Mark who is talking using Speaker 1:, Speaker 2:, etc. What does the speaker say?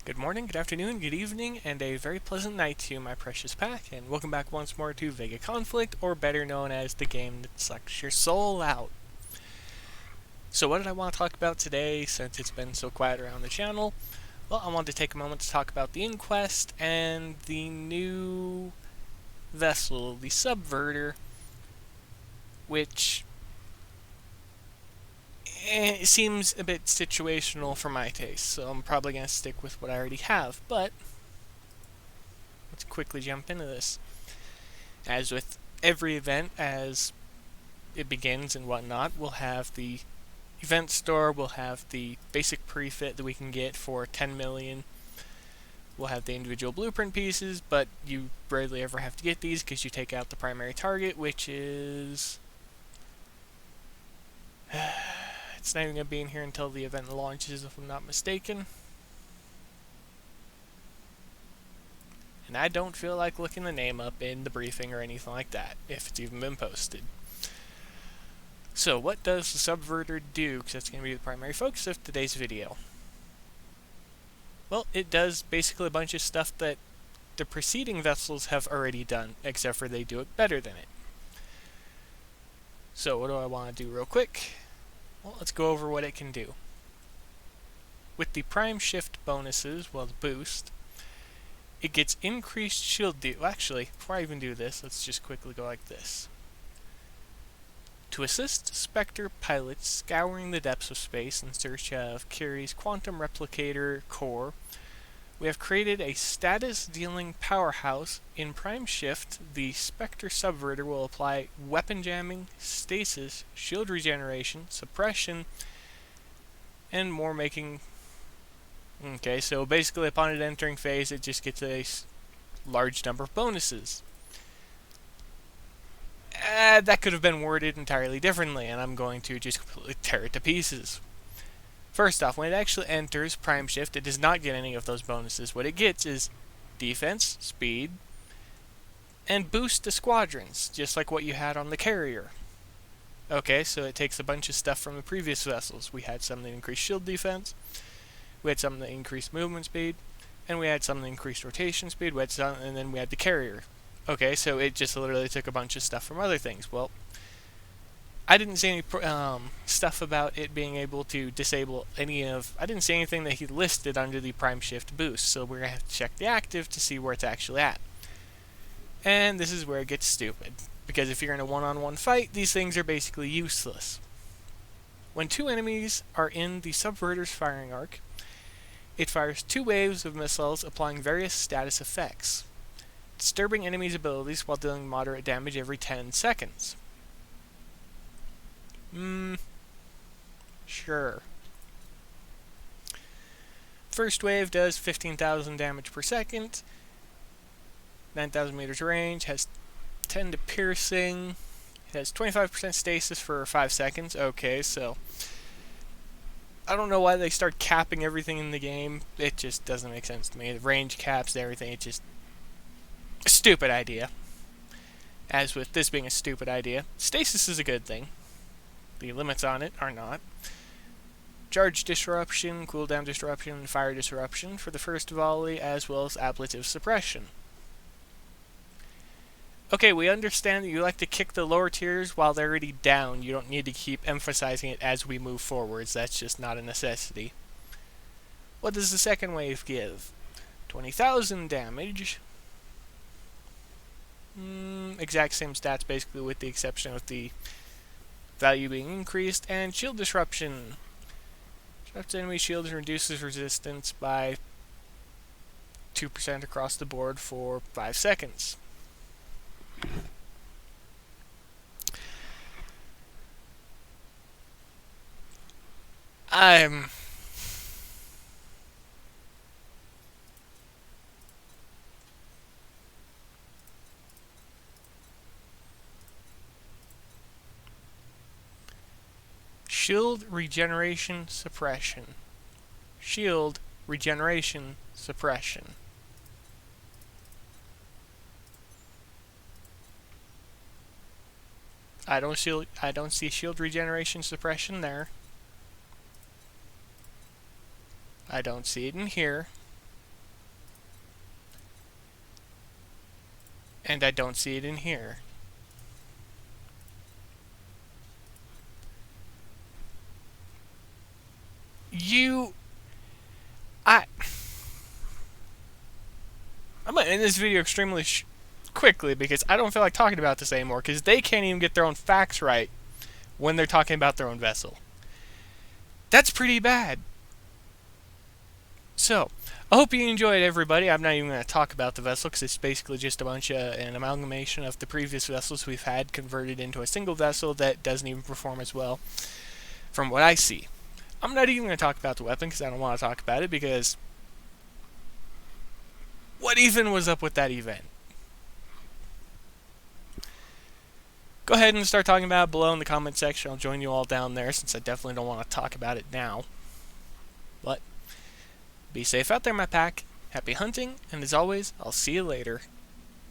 Speaker 1: Good morning, good afternoon, good evening, and a very pleasant night to you, my precious pack, and welcome back once more to Vega Conflict, or better known as the game that sucks your soul out. So what did I want to talk about today, since it's been so quiet around the channel? Well, I wanted to take a moment to talk about the Inquest and the new vessel, the Subverter, which it seems a bit situational for my taste, so I'm probably going to stick with what I already have, but let's quickly jump into this. As with every event, as it begins and whatnot, we'll have the event store, we'll have the basic pre-fit that we can get for 10 million. We'll have the individual blueprint pieces, but you rarely ever have to get these because you take out the primary target, which is... it's not even going to be in here until the event launches, if I'm not mistaken. And I don't feel like looking the name up in the briefing or anything like that, if it's even been posted. So what does the Subverter do? Because that's going to be the primary focus of today's video. Well, it does basically a bunch of stuff that the preceding vessels have already done, except for they do it better than it. So what do I want to do real quick? Well, let's go over what it can do. With the Prime Shift bonuses, well, the boost, it gets increased shield well, actually, before I even do this, let's just quickly go like this. To assist Spectre pilots scouring the depths of space in search of Curies' quantum replicator core, we have created a status-dealing powerhouse. In Prime Shift, the Spectre Subverter will apply weapon jamming, stasis, shield regeneration, suppression, and more, making... Okay, so basically upon it entering phase, it just gets a large number of bonuses. That could have been worded entirely differently, and I'm going to just completely tear it to pieces. First off, when it actually enters Prime Shift, it does not get any of those bonuses. What it gets is defense, speed, and boost to squadrons, just like what you had on the carrier. Okay, so it takes a bunch of stuff from the previous vessels. We had some that increased shield defense, we had some that increased movement speed, and we had some that increased rotation speed, we had some, and then we had the carrier. Okay, so it just literally took a bunch of stuff from other things. Well, I didn't see any stuff about it being able to disable any of... I didn't see anything that he listed under the Prime Shift boost, so we're going to have to check the active to see where it's actually at. And this is where it gets stupid, because if you're in a one-on-one fight, these things are basically useless. When two enemies are in the Subverter's firing arc, it fires 2 waves of missiles applying various status effects, disturbing enemies' abilities while dealing moderate damage every 10 seconds. Sure. First wave does 15,000 damage per second, 9,000 meters range, has 10 to piercing, it has 25% stasis for 5 seconds. Okay, so I don't know why they start capping everything in the game. It just doesn't make sense to me. The range caps, everything, it's just a stupid idea. As with this being a stupid idea, stasis is a good thing. The limits on it are not. Charge disruption, cooldown disruption, and fire disruption for the first volley, as well as ablative suppression. Okay, we understand that you like to kick the lower tiers while they're already down. You don't need to keep emphasizing it as we move forwards. That's just not a necessity. What does the second wave give? 20,000 damage. Exact same stats basically, with the exception of the value being increased. And shield disruption. Disrupts enemy shields and reduces resistance by 2% across the board for 5 seconds. Shield Regeneration Suppression. Shield Regeneration Suppression. I don't see shield regeneration suppression there. I don't see it in here. And I don't see it in here. I'm gonna end this video extremely quickly because I don't feel like talking about this anymore because they can't even get their own facts right when they're talking about their own vessel. That's pretty bad. So, I hope you enjoyed, everybody. I'm not even going to talk about the vessel because it's basically just a bunch of an amalgamation of the previous vessels we've had converted into a single vessel that doesn't even perform as well from what I see. I'm not even going to talk about the weapon because I don't want to talk about it because what even was up with that event? Go ahead and start talking about it below in the comment section. I'll join you all down there since I definitely don't want to talk about it now. But be safe out there, my pack. Happy hunting, and as always, I'll see you later.